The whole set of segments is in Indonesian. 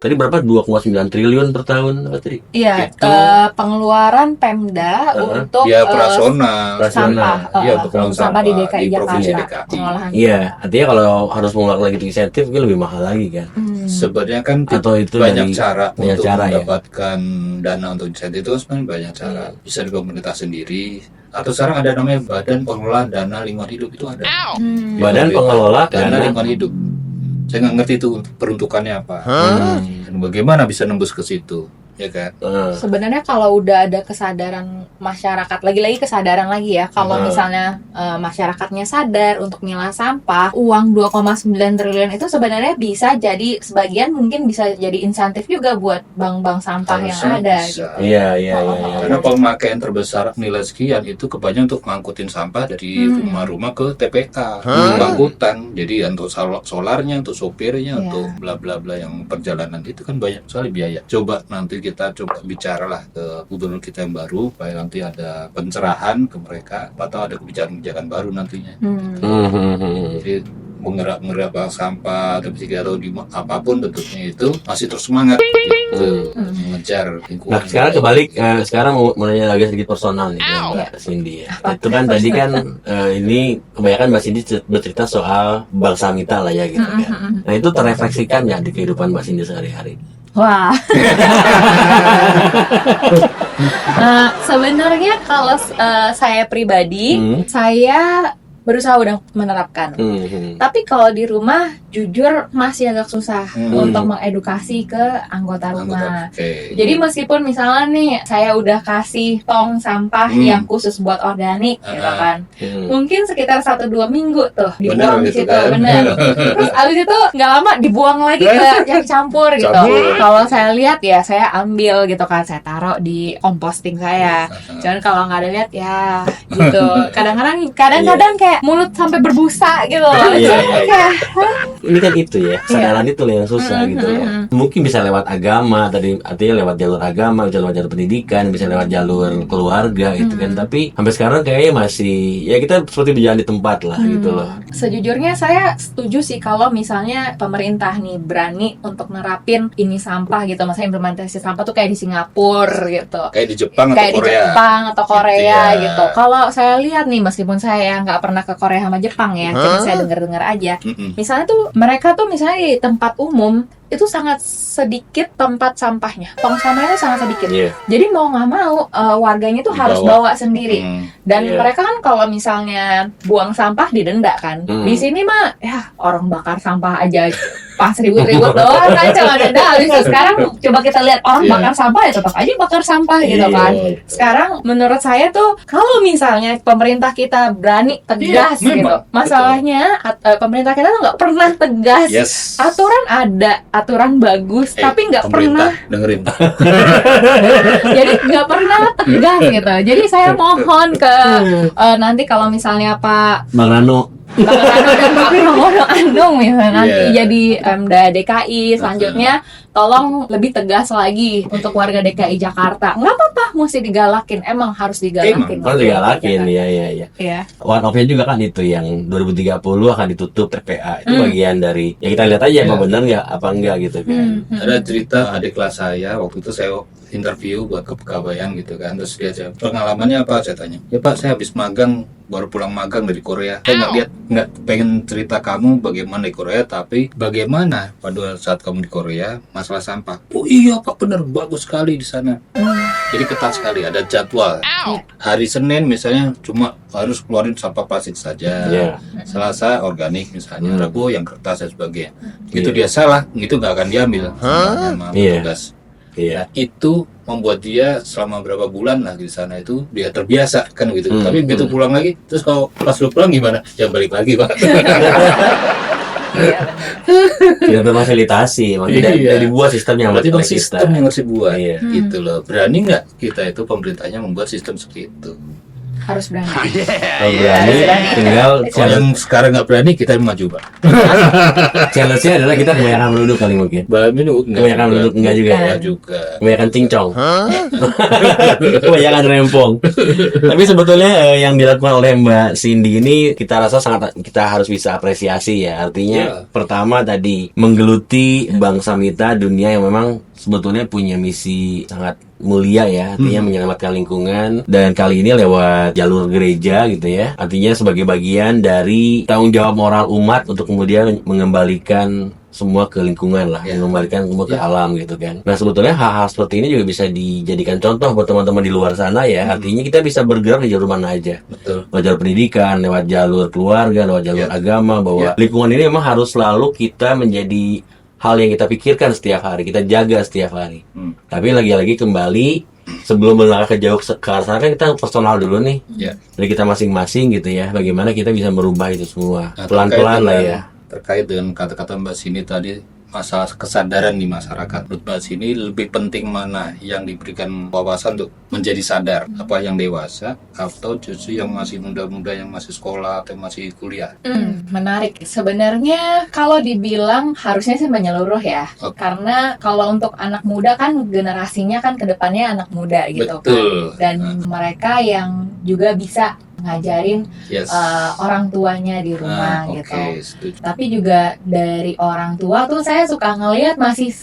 tadi berapa 2,9 triliun per tahun apa tadi? Iya, Itu- pengeluaran Pemda untuk Ya operasional. sampah, Iya, untuk pengelolaan sampah di sampah DKI di Provinsi Jakarta. DKI. Pengolahan. Iya, artinya kalau harus mengeluarkan lagi insentif mungkin lebih mahal lagi kan. Sebenarnya kan Atau itu banyak dari- cara banyak untuk cara, ya? mendapatkan dana untuk insentif itu sebenarnya banyak cara. Bisa di pemerintah sendiri atau sekarang ada namanya Badan Pengelola Dana Lingkungan Hidup itu ada. Badan Pengelola Dana Dana Lingkungan Hidup. Saya nggak ngerti itu peruntukannya apa. Dan bagaimana bisa nembus ke situ, ya kan? Sebenarnya kalau udah ada kesadaran masyarakat, lagi-lagi kesadaran lagi ya, kalau misalnya masyarakatnya sadar untuk milah sampah, uang 2,9 triliun itu sebenarnya bisa jadi sebagian mungkin bisa jadi insentif juga buat bank-bank sampah yang Harusnya ada. bisa. Gitu. Iya. Karena pemakaian terbesar nilai sekian itu kebanyakan untuk ngangkutin sampah dari rumah-rumah ke TPK, angkutan. Jadi untuk solarnya, untuk sopirnya, Iya. untuk bla bla bla yang perjalanan itu kan banyak sekali biaya. Coba nanti kita coba bicaralah ke gubernur kita yang baru, supaya nanti ada pencerahan ke mereka, atau ada kebijakan-kebijakan baru nantinya. Jadi menggerak bank sampah atau di apapun bentuknya itu masih terus semangat gitu, mengejar lingkungan. Nah sekarang kebalik, sekarang mau nanya lagi sedikit personal nih Mbak Cindy ya. Itu kan tadi kan ini kebanyakan Mbak Cindy bercerita soal Bank Samita lah ya gitu kan. Nah itu terefleksikan nggak di kehidupan Mbak Cindy sehari-hari? Wah. Sebenarnya kalau saya pribadi, saya berusaha udah menerapkan. Tapi kalau di rumah jujur masih agak susah untuk mengedukasi ke anggota rumah. Oke. Jadi meskipun misalnya nih saya udah kasih tong sampah yang khusus buat organik gitu kan. Mungkin sekitar 1-2 minggu tuh dibuang di Bener gitu situ, kan? bener. Terus abis itu nggak lama dibuang lagi ke yang campur gitu. Kalau saya lihat ya saya ambil gitu kan, saya taruh di composting saya. Cuman kalau nggak ada lihat ya gitu. Kadang-kadang kayak mulut sampai berbusa gitu loh. Iya, Jadi iya, kayak, Ini kan itu ya, kesadaran itu loh yang susah gitu ya. Mungkin bisa lewat agama, tadi artinya lewat jalur agama, bisa lewat jalur pendidikan, bisa lewat jalur keluarga gitu kan. Tapi sampai sekarang kayaknya masih, ya kita seperti berjalan di tempat lah gitu loh. Sejujurnya saya setuju sih kalau misalnya pemerintah nih berani untuk nerapin ini sampah gitu, maksudnya implementasi sampah tuh kayak di Singapura gitu, Kayak di Jepang atau kayak di Korea. Jepang atau Korea Gitu ya. gitu. Kalau saya lihat nih, meskipun saya nggak pernah ke Korea sama Jepang ya, cuma saya dengar-dengar aja. Misalnya tuh mereka tuh misalnya di tempat umum itu sangat sedikit tempat sampahnya, tong sampahnya sangat sedikit. Iya. Jadi mau nggak mau warganya tuh harus bawa sendiri. Dan Iya. mereka kan kalau misalnya buang sampah didenda kan. Di sini mah ya orang bakar sampah aja pas ribut-ribut doang kan cuma denda. Habis itu sekarang coba kita lihat orang bakar sampah ya tetap aja bakar sampah gitu kan. Sekarang menurut saya tuh kalau misalnya pemerintah kita berani tegas Iya, gitu. memang. Masalahnya pemerintah kita tuh nggak pernah tegas. Yes. Aturan ada, aturan bagus, tapi nggak pernah. Pemerintah, dengerin. Jadi nggak pernah tegas gitu. Jadi saya mohon ke nanti kalau misalnya Pak Bang Rano. Bang Rano dan Pak Pramono Anung misalnya nanti Iya. jadi Pemda DKI selanjutnya, tolong lebih tegas lagi untuk warga DKI Jakarta. Nggak apa-apa mesti digalakin, emang harus digalakin. Harus digalakin, iya. Iya. One off-nya juga kan itu yang 2030 akan ditutup TPA. Itu bagian dari, ya kita lihat aja apa benar nggak, apa enggak gitu kan. Ada cerita adik kelas saya, waktu itu saya interview buat kepegawaian gitu kan. Terus dia jawab, pengalamannya apa? Saya tanya. Ya Pak, saya habis magang, baru pulang magang dari Korea. Saya nggak pengen cerita kamu bagaimana di Korea, tapi bagaimana pada saat kamu di Korea masalah sampah. Oh iya Pak, benar, bagus sekali di sana. Jadi ketat sekali, ada jadwal. Hari Senin misalnya cuma harus keluarin sampah plastik saja. Iya. Selasa organik misalnya, Rabu yang kertas dan sebagainya. Itu dia salah, itu nggak akan diambil sama Iya. petugas. Iya. Nah, itu membuat dia selama berapa bulan lah di sana itu dia terbiasa kan gitu. Tapi begitu pulang lagi, terus kalau pas lu pulang gimana? Ya balik lagi Pak. Tidak berfasilitasi, makanya Iya. tidak dibuat sistem yang Berarti buat bang sistem yang harus dibuat Iya. gitu loh. Berani nggak kita itu pemerintahnya membuat sistem seperti itu? Harus berani. Kalau berani, tinggal Kalau yang sekarang nggak berani, kita maju, Pak. challenge-nya adalah kita kebanyakan menunduk kali mungkin. Kebanyakan menunduk enggak juga ya? Enggak juga. Kebanyakan cincong. Kebanyakan rempong. Tapi sebetulnya yang dilakukan oleh Mbak Cindy ini kita rasa sangat kita harus bisa apresiasi ya. Artinya pertama tadi menggeluti bangsa kita dunia yang memang sebetulnya punya misi sangat mulia ya, artinya menyelamatkan lingkungan, dan kali ini lewat jalur gereja gitu ya, artinya sebagai bagian dari tanggung jawab moral umat untuk kemudian mengembalikan semua ke lingkungan lah, mengembalikan semua ke alam gitu kan. Nah sebetulnya hal-hal seperti ini juga bisa dijadikan contoh buat teman-teman di luar sana ya, artinya kita bisa bergerak di jalur mana aja. Betul. Lewat jalur pendidikan, lewat jalur keluarga, lewat jalur agama, bahwa lingkungan ini memang harus selalu kita menjadi hal yang kita pikirkan setiap hari, kita jaga setiap hari. Tapi lagi-lagi kembali, sebelum melangkah ke jauh ke arah sana kan kita personal dulu nih. Dari kita masing-masing gitu ya, bagaimana kita bisa merubah itu semua. Nah, pelan-pelan lah ya. Terkait dengan kata-kata Mbak Cindy tadi, masalah kesadaran di masyarakat. Menurut Mbak Cindy, lebih penting mana yang diberikan wawasan untuk menjadi sadar? Apa yang dewasa atau justru yang masih muda-muda, yang masih sekolah atau masih kuliah? Menarik. Sebenarnya kalau dibilang harusnya sih menyeluruh ya. Karena kalau untuk anak muda kan generasinya kan kedepannya anak muda gitu. Betul. kan. Dan mereka yang juga bisa ngajarin orang tuanya di rumah gitu. Setuju. Tapi juga dari orang tua tuh saya suka ngelihat masih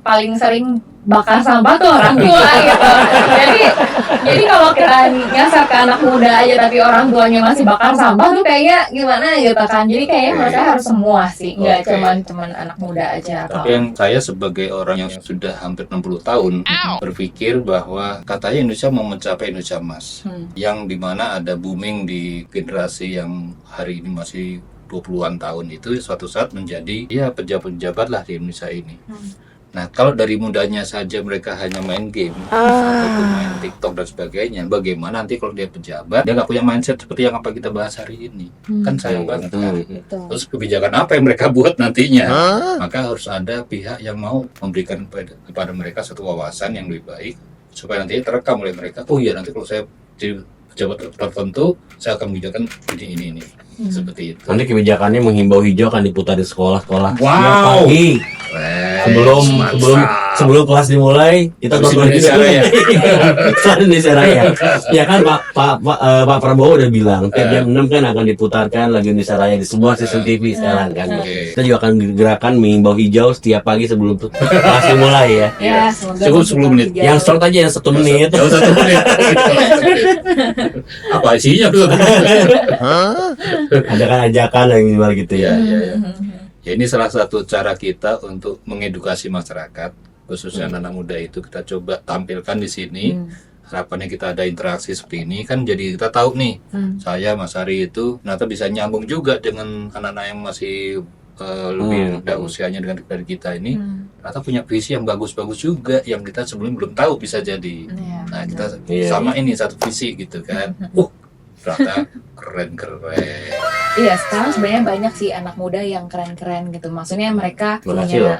paling sering bakar sampah tuh orang tua gitu. Jadi kalau kita ngasar ke anak muda aja tapi orang tuanya masih bakar sampah tuh kayaknya gimana gitu kan. Jadi kayaknya menurut saya harus semua sih, nggak cuman anak muda aja. Tapi yang saya sebagai orang yang sudah hampir 60 tahun berpikir bahwa katanya Indonesia mau mencapai Indonesia Emas, yang dimana ada booming di generasi yang hari ini masih 20-an tahun itu suatu saat menjadi pejabat-pejabat lah di Indonesia ini. Nah, kalau dari mudanya saja mereka hanya main game ataupun main TikTok dan sebagainya, bagaimana nanti kalau dia pejabat, dia nggak punya mindset seperti yang apa kita bahas hari ini? Kan sayang banget kan? Terus kebijakan apa yang mereka buat nantinya? Maka harus ada pihak yang mau memberikan kepada mereka satu wawasan yang lebih baik, supaya nanti terekam oleh mereka. Oh iya, nanti kalau saya jadi pejabat tertentu, saya akan mengerjakan ini. Seperti itu. Nanti kebijakannya menghimbau hijau akan diputar di sekolah-sekolah. Wow. Setiap pagi. Sebelum kelas dimulai kita tonton Indonesia Raya. Indonesia Raya. Ya kan Pak Prabowo udah bilang tiap jam 6 kan akan diputarkan lagu Indonesia Raya di semua stasiun TV sekarang kan. Kita juga akan gerakan mengimbau hijau setiap pagi sebelum kelas dimulai ya. Ya, Cukup 10 menit. Yang short aja yang 1 menit. Jauh 1 menit. Apa isinya tuh? Ada kan ajakan yang gimana gitu ya. Ya, ini salah satu cara kita untuk mengedukasi masyarakat, khususnya anak muda itu kita coba tampilkan di sini. Harapannya kita ada interaksi seperti ini kan, jadi kita tahu nih, saya Mas Ari itu ternyata bisa nyambung juga dengan anak-anak yang masih lebih rendah usianya dari kita ini, ternyata punya visi yang bagus-bagus juga yang kita sebelumnya belum tahu bisa jadi. Nah kita sama ini satu visi gitu kan. Ternyata keren-keren. Iya, sekarang sebenarnya banyak sih anak muda yang keren-keren gitu. Maksudnya mereka punya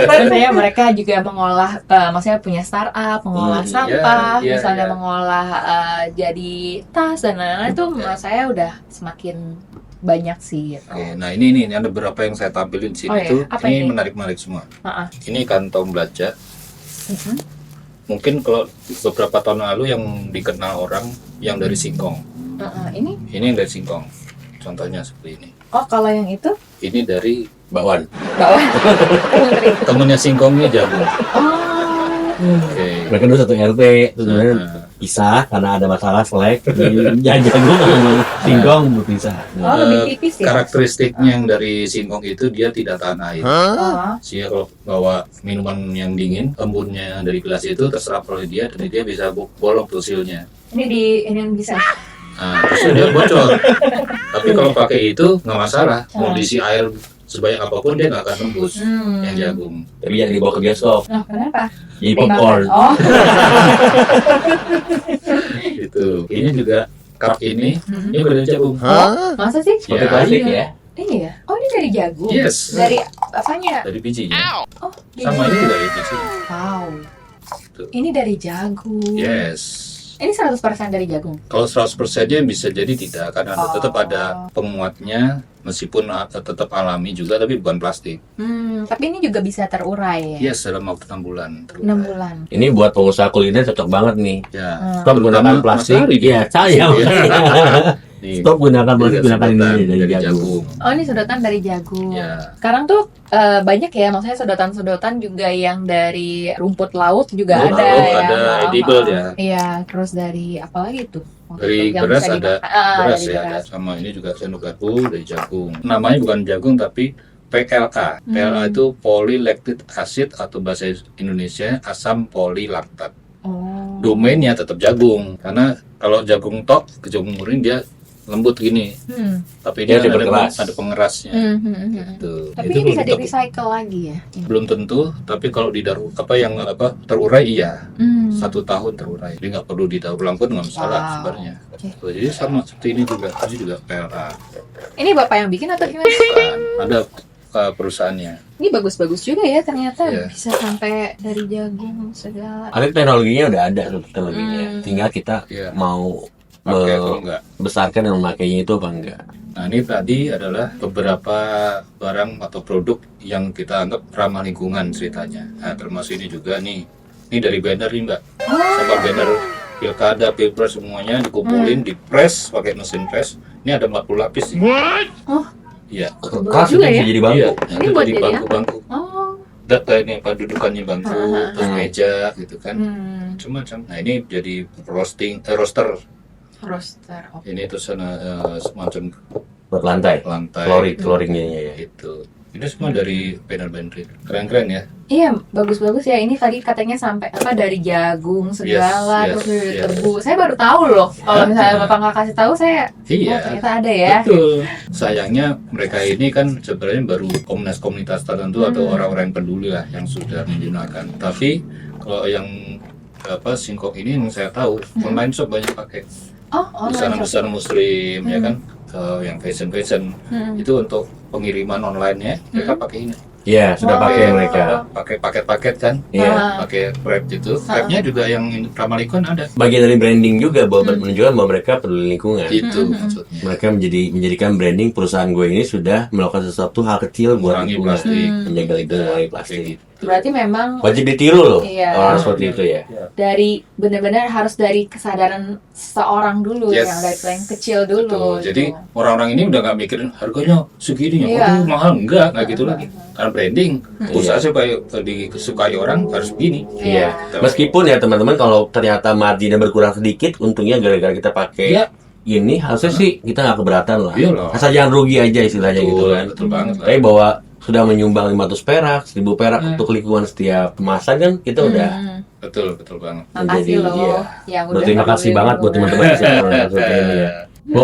maksudnya mereka juga mengolah, maksudnya punya startup, mengolah sampah, misalnya mengolah jadi tas dan lain-lain, itu menurut saya udah semakin banyak sih. Gitu. Nah ini ada beberapa yang saya tampilin di sini tuh. Ini menarik-menarik semua. Ini kantong belanja. Mungkin kalau beberapa tahun lalu yang dikenal orang yang dari singkong. Ini yang dari singkong. Contohnya seperti ini. Oh, kalau yang itu? Ini dari bakwan. Temennya singkongnya jagung. Mereka dulu satu RT, sebenarnya pisah karena ada masalah selek. Jagung sama singkong berpisah. Lebih tipis ya. Karakteristiknya yang dari singkong itu dia tidak tahan air. Sehingga kalau bawa minuman yang dingin, embunnya dari gelas itu terserap oleh dia dan dia bisa bolong fosilnya. Ini bisa. Nah, terus dia bocor. Tapi kalau pakai itu nggak masalah. Mau diisi air sebanyak apapun dia nggak akan tembus yang jagung. Tapi jangan dibawa ke bioskop. Nah, kenapa? Jadi popcorn. Itu. Ini juga cup ini dari jagung. Masa sih? Seperti plastik ya. Iya. Oh, ini dari jagung. Yes. Dari apanya? Dari bijinya. Oh, Sama ini juga dari biji. Wow. Tuh. Ini dari jagung. Yes. Ini 100% dari jagung. Kalau 100%-nya bisa jadi tidak, karena Oh. tetap ada penguatnya, meskipun tetap alami juga, tapi bukan plastik. Tapi ini juga bisa terurai ya. Yes, dalam waktu 6 bulan. 6 bulan. Ini buat pengusaha kuliner cocok banget nih. Ya. Stop gunakan Terutama plastik. Mas Ari nih. Iya, saya. Nih, Stop gunakan plastik, ini gunakan sedotan ini dari jagung. Oh, ini sedotan dari jagung. Ya. Sekarang tuh banyak ya, maksudnya sedotan-sedotan juga yang dari rumput laut juga Rumput ada laut ya. ada edible ya. Iya, terus dari apa lagi tuh? Waktu Dari itu yang beras bisa ada, dimakan. beras dari ya ada, beras. sama ini juga senukatu dari jagung. Namanya bukan jagung tapi PLA. PLA itu polylactic acid atau bahasa Indonesia asam polilaktat. Oh. Domainnya tetap jagung, karena kalau jagung tok, jagung murni dia lembut gini, Hmm. tapi Dia dia ada pengeras. ada pengerasnya. Hmm. Gitu. Tapi Itu ini bisa belum di recycle lagi ya? belum tentu, tapi kalau terurai iya. Hmm. 1 tahun terurai, jadi nggak perlu didaur ulang pun nggak masalah Wow. sebenarnya. Oke. Jadi sama seperti ini juga PLA. Ini Bapak yang bikin atau gimana? Bukan, ada perusahaannya. Ini bagus-bagus juga ya ternyata Iya. bisa sampai dari jagung segala. Ada teknologinya udah ada teknologinya. Tinggal kita Iya. mau Pakai atau enggak? membesarkan dan memakainya itu apa enggak. Nah, ini tadi adalah beberapa barang atau produk yang kita anggap ramah lingkungan ceritanya. Nah, termasuk ini juga nih. Ini dari banner nih, Mbak. Sama banner pilkada, pilpres semuanya dikumpulin, dipres pakai mesin press. Ini ada 40 lapis nih. Oh. Iya. Keras itu juga bisa ya? jadi bangku. Iya, Ini itu buat jadi jadi bangku-bangku. Oh. Ini dudukannya bangku, terus meja gitu kan. Macam-macam. Nah, ini jadi roster. Roster. Oh. Ini tuh semacam Buat lantai. lantai. Flooringnya ya. Itu. Ini semua dari banner-banner. Keren-keren ya. Iya, bagus-bagus ya. Ini tadi katanya sampai apa dari jagung segala, Yes, terus dari yes. tebu. Saya baru tahu loh. Kalau misalnya Bapak nggak kasih tahu, saya Iya. oh, ternyata ada ya. Betul. Sayangnya mereka ini kan sebenarnya baru komunitas-komunitas tertentu atau orang-orang yang peduli lah yang sudah menggunakan. Tapi kalau yang singkong ini yang saya tahu online shop banyak pakai. Oh, online shop. Busana-busana muslim ya kan, yang fashion itu untuk pengiriman online-nya mereka pakai ini. Iya, sudah pakai mereka. Pakai paket-paket kan, Iya. pakai wrap itu. Wrapnya juga yang ramah lingkungan ada. Bagian dari branding juga bahwa menunjukkan bahwa mereka peduli lingkungan. Itu maksudnya. Mereka menjadikan branding perusahaan gue ini sudah melakukan sesuatu hal kecil buat Mengurangi lingkungan, plastik. menjaga lingkungan, mengurangi Kayak plastik. gitu. Berarti memang Wajib ditiru loh Iya. orang seperti itu ya. dari benar-benar harus dari kesadaran seseorang dulu Yes. yang dari paling kecil dulu. Betul. Jadi gitu. orang-orang ini udah nggak mikirin harganya segini Iya. ya, waduh mahal nggak gitu lagi. Karena branding, usaha supaya disukai orang harus begini. Iya. Gitu. Meskipun ya teman-teman kalau ternyata marginnya berkurang sedikit, untungnya gara-gara kita pakai Iya. ini harusnya sih kita nggak keberatan lah. Iya loh. Asal jangan rugi aja istilahnya gitu kan. Betul banget. Tapi bahwa sudah menyumbang 500 perak, 1000 perak untuk lingkungan setiap kemasan kan kita udah Betul banget. Makasih loh iya. yang udah Berterima kasih peduli banget buat lingkungan. teman-teman di sini seperti ini ya.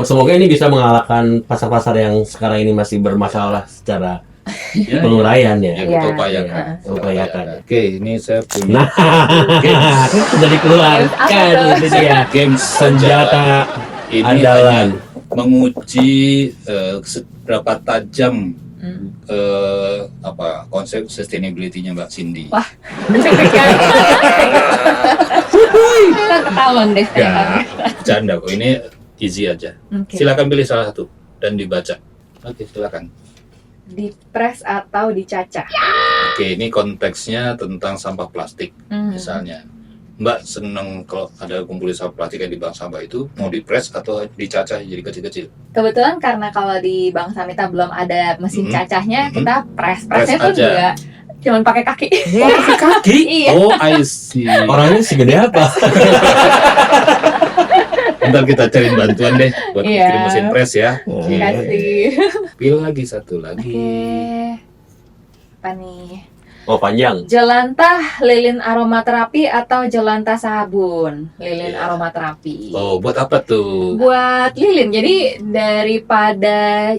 Semoga ini bisa mengalahkan pasar-pasar yang sekarang ini masih bermasalah secara Ya, penguraian ya. ya kita Iya, upayakan. iya. Kita Upayakan. Oke, ini saya punya Nah, sudah dikeluarkan itu dia games senjata ini andalan. hanya menguji seberapa tajam konsep sustainability-nya Mbak Cindy. Wah, kita ketahuan deh. Ya, bercanda kok. Ini easy aja. Oke. Silakan pilih salah satu dan dibaca. Oke, silakan. Dipres atau dicacah. Oke, ini konteksnya tentang sampah plastik Hmm. misalnya. Mbak seneng kalau ada kumpulin sampah plastik yang di bank sampah itu mau dipres atau dicacah jadi kecil-kecil? Kebetulan karena kalau di Bank Samita belum ada mesin cacahnya, kita Press presnya tuh aja. juga cuman pakai kaki. Oh, pakai kaki? Iya. Oh, I see. Orangnya segede apa? Ntar kita cari bantuan deh buat Iya. kirim mesin press ya. Kasih. Pilih lagi satu lagi. Oke. Apa nih? Oh panjang. Jelantah lilin aromaterapi atau jelantah sabun lilin Iya. aromaterapi. Oh, buat apa tuh? Buat lilin, jadi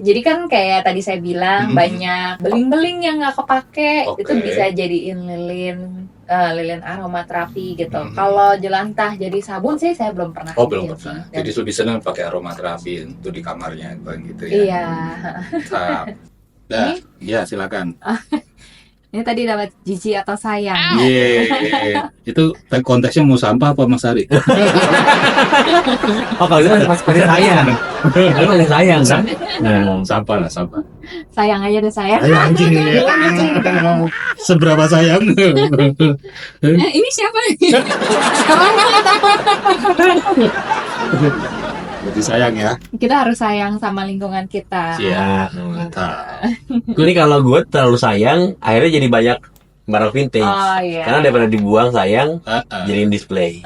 jadi kan kayak tadi saya bilang banyak beling-beling yang nggak kepake, Oke. itu bisa jadiin lilin aromaterapi gitu. Mhm. Kalau jelantah jadi sabun sih saya belum pernah. Oh, belum bikin pernah. sih. Jadi lebih senang pakai aromaterapi untuk di kamarnya kayak gitu ya. Iya. Mantap. Dah, ya silakan. Ini tadi dapat jijik atau sayang. Iya. Itu konteksnya mau sampah apa Mas Ari? Oh kalau itu pasti sayang. Kalau pasti sayang kan? Nah, Sampah lah, sampah. Sayang aja deh sayang. Ayo anjing. Seberapa sayang? Ini siapa nih? Berarti sayang ya. Kita harus sayang sama lingkungan kita. Iya. Mantap. ini kalau gue terlalu sayang, akhirnya jadi banyak barang vintage. Oh iya. Karena daripada dibuang sayang, Heeh. jadiin display.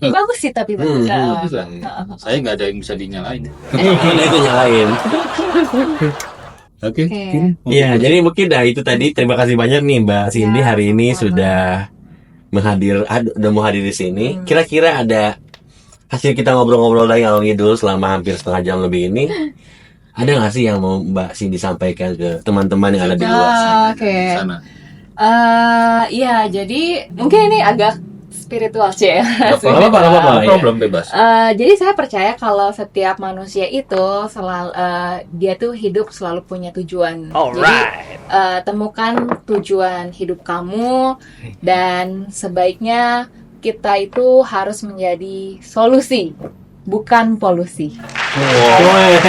Bagus sih tapi bagus. Bagus lah. Saya nggak ada yang bisa dinyalain. Nah itu nyalain. Oke. Oke. Iya, jadi mungkin itu tadi. Terima kasih banyak nih Mbak Cindy Ya, hari ini sama-sama. sudah udah mau hadir di sini. Kira-kira ada hasil kita ngobrol-ngobrol lagi ngalor ngidul selama hampir setengah jam lebih ini. Ada nggak sih yang mau Mbak Cindy sampaikan ke teman-teman yang ada di luar sana? Oke. Sana. Iya, jadi mungkin ini agak spiritual sih ya. Nggak apa-apa, nggak apa-apa, ya. Problem bebas. Jadi saya percaya kalau setiap manusia itu selalu dia tuh hidup selalu punya tujuan. Jadi temukan tujuan hidup kamu dan sebaiknya kita itu harus menjadi solusi, bukan polusi. Wes.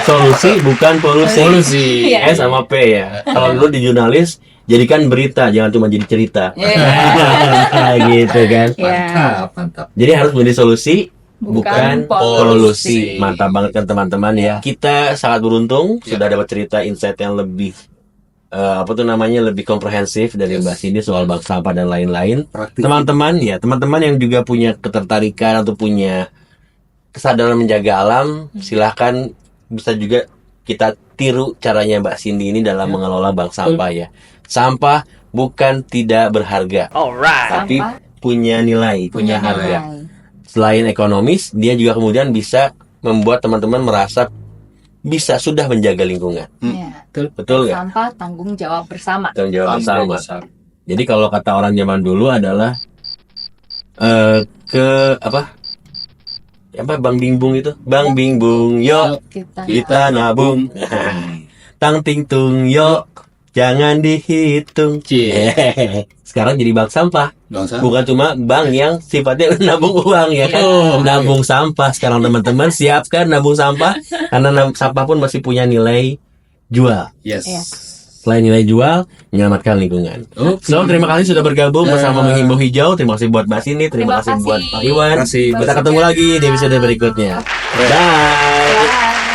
Solusi bukan polusi. Polusi. Iya. Sama P ya. Kalau dulu di jurnalis, jadikan berita, jangan cuma jadi cerita. Gitu kan. Iya. Mantap, mantap. Jadi harus menjadi solusi, Bukan bukan polusi. polusi. Mantap banget kan teman-teman ya. Kita sangat beruntung sudah dapat cerita insight yang lebih lebih komprehensif dari Mbak Cindy soal bank sampah dan lain-lain. Praktis. Teman-teman yang juga punya ketertarikan atau punya kesadaran menjaga alam, silahkan bisa juga kita tiru caranya Mbak Cindy ini dalam mengelola bank sampah ya. Sampah bukan tidak berharga, tapi Sampah punya nilai, punya harga. nilai. Selain ekonomis, dia juga kemudian bisa membuat teman-teman merasa bisa sudah menjaga lingkungan. Ya. Betul nggak? Sampah tanggung jawab bersama. Tanggung jawab bersama. Besar. Jadi kalau kata orang zaman dulu adalah Bang Bingbung itu? Bang Bingbung, yuk kita nabung. Tang ting tung, yuk jangan dihitung. Cie. Sekarang jadi bank sampah. Bangsa. Bukan cuma bank yang sifatnya nabung uang ya. Nabung sampah. Sekarang teman-teman siapkan nabung sampah karena sampah pun masih punya nilai jual. Yes. Iya. Selain nilai jual, menyelamatkan lingkungan. So, terima kasih sudah bergabung bersama Menghimbau Hijau. Terima kasih buat Mbak Cindy, terima kasih buat Pak Iwan. Terima kasih. Kita ketemu lagi di episode berikutnya. Bye. Bye.